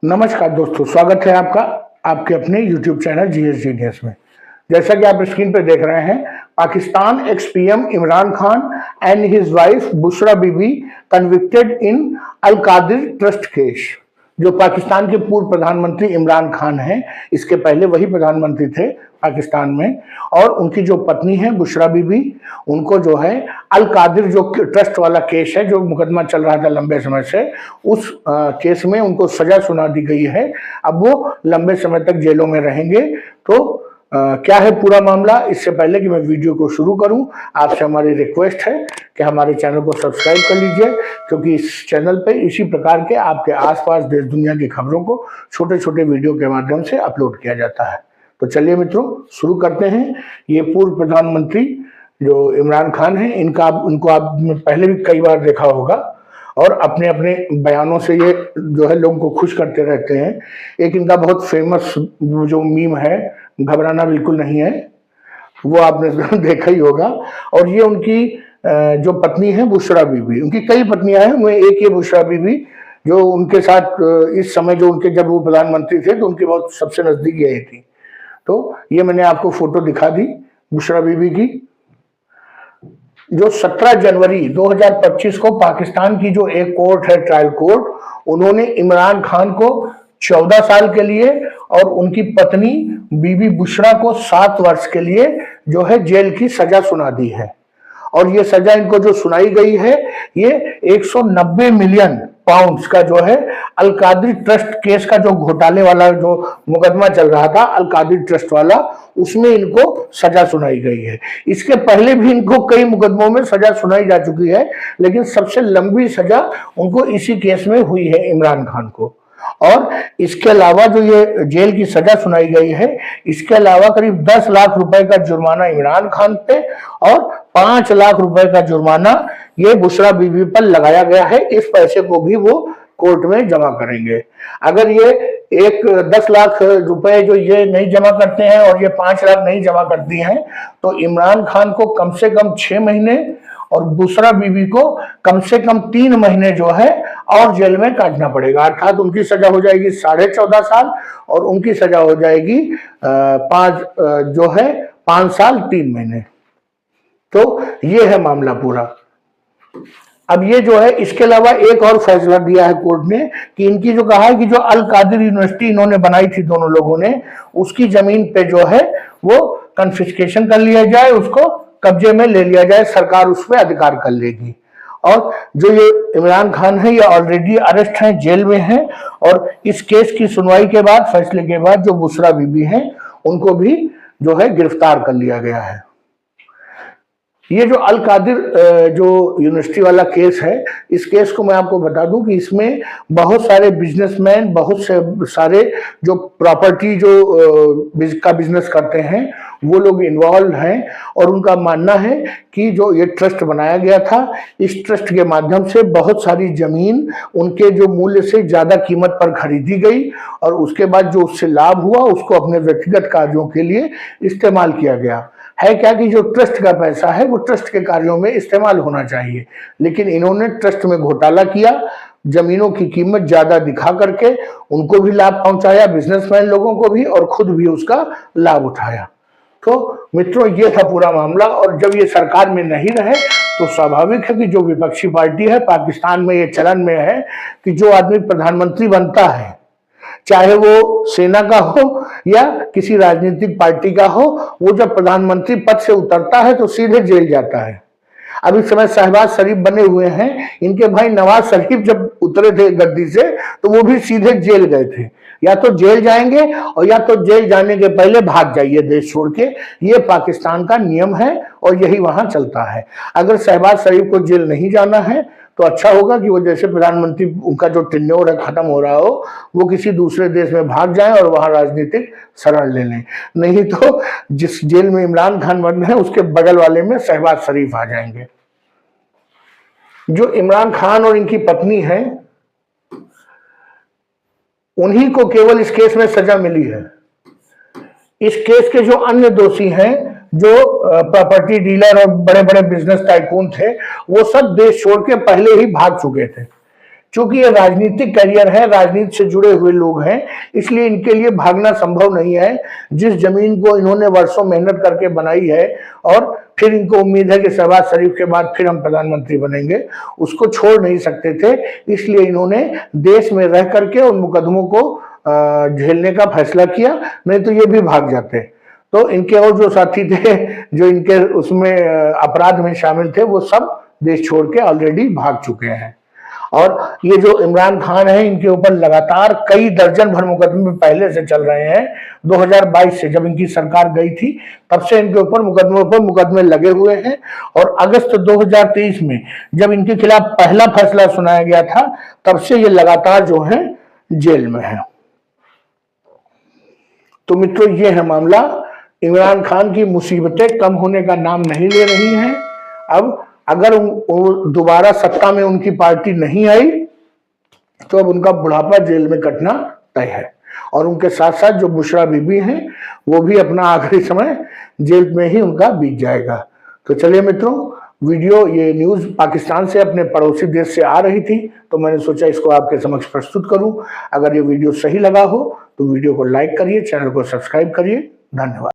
नमस्कार दोस्तों, स्वागत है आपका आपके अपने YouTube चैनल जीएस जीनियस में। जैसा कि आप स्क्रीन पर देख रहे हैं, Pakistan ex PM Imran Khan and his wife Bushra Bibi convicted in Al Qadir trust case. जो पाकिस्तान के पूर्व प्रधानमंत्री इमरान खान हैं, इसके पहले वही प्रधानमंत्री थे पाकिस्तान में, और उनकी जो पत्नी है बुशरा बीबी, उनको जो है अल कादिर जो ट्रस्ट वाला केस है, जो मुकदमा चल रहा था लंबे समय से, उस केस में उनको सजा सुना दी गई है। अब वो लंबे समय तक जेलों में रहेंगे। तो क्या है पूरा मामला, इससे पहले कि मैं वीडियो को शुरू करूं, आपसे हमारी रिक्वेस्ट है कि हमारे चैनल को सब्सक्राइब कर लीजिए, क्योंकि इस चैनल पे इसी प्रकार के आपके आसपास देश दुनिया की खबरों को छोटे छोटे वीडियो के माध्यम से अपलोड किया जाता है। तो चलिए मित्रों, शुरू करते हैं। ये पूर्व प्रधानमंत्री जो इमरान खान है, इनको आप पहले भी कई बार देखा होगा, और अपने अपने बयानों से ये जो है लोगों को खुश करते रहते हैं। एक इनका बहुत फेमस जो मीम है, घबराना बिल्कुल नहीं है, वो आपने देखा ही होगा। और ये उनकी जो पत्नी है बुशरा बीबी, उनकी कई पत्नियां हैं, उनमें एक ये बुशरा बीबी जो उनके साथ इस समय जो उनके जब वो प्रधानमंत्री थे तो उनकी बहुत सबसे नजदीक यही थी। तो ये मैंने आपको फोटो दिखा दी बुशरा बीबी की, जो 17 जनवरी 2025 को पाकिस्तान की जो एक कोर्ट है, ट्रायल कोर्ट, उन्होंने इमरान खान को 14 साल के लिए और उनकी पत्नी बीबी बुशरा को 7 वर्ष के लिए जो है जेल की सजा सुना दी है। और ये सजा इनको जो सुनाई गई है, ये 190 मिलियन पाउंड्स का जो है अल कादिर ट्रस्ट केस का जो घोटाले वाला जो मुकदमा चल रहा था, अल कादिर ट्रस्ट वाला, उसमें इनको सजा सुनाई गई है। इसके पहले भी इनको कई मुकदमों में सजा सुनाई जा चुकी है, लेकिन सबसे लंबी सजा उनको इसी केस में हुई है इमरान खान को। और इसके अलावा जो ये जेल की सजा सुनाई गई है, इसके अलावा करीब 10 लाख रुपए का जुर्माना इमरान खान पे और 5 लाख रुपए का जुर्माना ये बुशरा बीबी पर लगाया गया है। इस पैसे को भी वो कोर्ट में जमा करेंगे। अगर ये 10 लाख रुपए जो ये नहीं जमा करते हैं और ये 5 लाख नहीं जमा करती हैं, तो इमरान खान को कम से कम 6 महीने और बुशरा बीबी को कम से कम 3 महीने जो है और जेल में काटना पड़ेगा। अर्थात उनकी सजा हो जाएगी 14.5 साल और उनकी सजा हो जाएगी 5 साल 3 महीने। तो ये है मामला पूरा। अब ये जो है, इसके अलावा एक और फैसला दिया है कोर्ट ने कि इनकी जो कहा है कि जो अल कादिर यूनिवर्सिटी इन्होंने बनाई थी दोनों लोगों ने, उसकी जमीन पे जो है वो कन्फिस्केशन कर लिया जाए, उसको कब्जे में ले लिया जाए, सरकार उस पर अधिकार कर लेगी। और जो ये इमरान खान है, ये ऑलरेडी अरेस्ट हैं, जेल में हैं, और इस केस की सुनवाई के बाद, फैसले के बाद, जो बुशरा बीबी हैं उनको भी जो है गिरफ्तार कर लिया गया है। ये जो अल कादिर जो यूनिवर्सिटी वाला केस है, इस केस को मैं आपको बता दूं कि इसमें बहुत सारे बिजनेसमैन, बहुत से सारे जो प्रॉपर्टी जो का बिजनेस करते हैं, वो लोग इन्वॉल्व हैं। और उनका मानना है कि जो ये ट्रस्ट बनाया गया था, इस ट्रस्ट के माध्यम से बहुत सारी जमीन उनके जो मूल्य से ज्यादा कीमत पर खरीदी गई, और उसके बाद जो उससे लाभ हुआ उसको अपने व्यक्तिगत कार्यों के लिए इस्तेमाल किया गया है। क्या कि जो ट्रस्ट का पैसा है वो ट्रस्ट के कार्यों में इस्तेमाल होना चाहिए, लेकिन इन्होंने ट्रस्ट में घोटाला किया, जमीनों की कीमत ज्यादा दिखा करके उनको भी लाभ पहुंचाया, बिजनेसमैन लोगों को भी, और खुद भी उसका लाभ उठाया। तो मित्रों, ये था पूरा मामला। और जब ये सरकार में नहीं रहे तो स्वाभाविक है कि जो विपक्षी पार्टी है, पाकिस्तान में ये चलन में है कि जो आदमी प्रधानमंत्री बनता है, चाहे वो सेना का हो या किसी राजनीतिक पार्टी का हो, वो जब प्रधानमंत्री पद से उतरता है तो सीधे जेल जाता है। अब इस समय शहबाज शरीफ बने हुए हैं, इनके भाई नवाज शरीफ जब उतरे थे गद्दी से तो वो भी सीधे जेल गए थे। या तो जेल जाएंगे और या तो जेल जाने के पहले भाग जाइए देश छोड़ के। ये पाकिस्तान का नियम है और यही वहां चलता है। अगर शहबाज शरीफ को जेल नहीं जाना है तो अच्छा होगा कि वो जैसे प्रधानमंत्री, उनका जो टेन्योर है खत्म हो रहा हो, वो किसी दूसरे देश में भाग जाएं और वहां राजनीतिक शरण ले लें। नहीं तो जिस जेल में इमरान खान बंद है, उसके बगल वाले में शहबाज शरीफ आ जाएंगे। जो इमरान खान और इनकी पत्नी है, उन्हीं को केवल इस केस में सजा मिली है। इस केस के जो अन्य दोषी हैं, जो प्रॉपर्टी डीलर और बड़े बड़े बिजनेस टाइकून थे, वो सब देश छोड़ के पहले ही भाग चुके थे। चूंकि ये राजनीतिक करियर है, राजनीति से जुड़े हुए लोग हैं, इसलिए इनके लिए भागना संभव नहीं है। जिस जमीन को इन्होंने वर्षों मेहनत करके बनाई है और फिर इनको उम्मीद है कि शहबाज शरीफ के बाद फिर हम प्रधानमंत्री बनेंगे, उसको छोड़ नहीं सकते थे। इसलिए इन्होंने देश में रह करके उन मुकदमों को झेलने का फैसला किया, नहीं तो ये भी भाग जाते। तो इनके और जो साथी थे जो इनके उसमें अपराध में शामिल थे, वो सब देश छोड़ के ऑलरेडी भाग चुके हैं। और ये जो इमरान खान है, इनके ऊपर लगातार कई दर्जन भर मुकदमे पहले से चल रहे हैं। 2022 से जब इनकी सरकार गई थी, तब से इनके ऊपर मुकदमों पर मुकदमे लगे हुए हैं। और अगस्त 2023 में जब इनके खिलाफ पहला फैसला सुनाया गया था, तब से ये लगातार जो है जेल में है। तो मित्रों, ये है मामला। इमरान खान की मुसीबतें कम होने का नाम नहीं ले रही हैं। अब अगर दोबारा सत्ता में उनकी पार्टी नहीं आई, तो अब उनका बुढ़ापा जेल में कटना तय है। और उनके साथ साथ जो बुशरा बीबी हैं, वो भी अपना आखिरी समय जेल में ही उनका बीत जाएगा। तो चलिए मित्रों, वीडियो ये न्यूज पाकिस्तान से, अपने पड़ोसी देश से आ रही थी, तो मैंने सोचा इसको आपके समक्ष प्रस्तुत करूं। अगर ये वीडियो सही लगा हो तो वीडियो को लाइक करिए, चैनल को सब्सक्राइब करिए। धन्यवाद।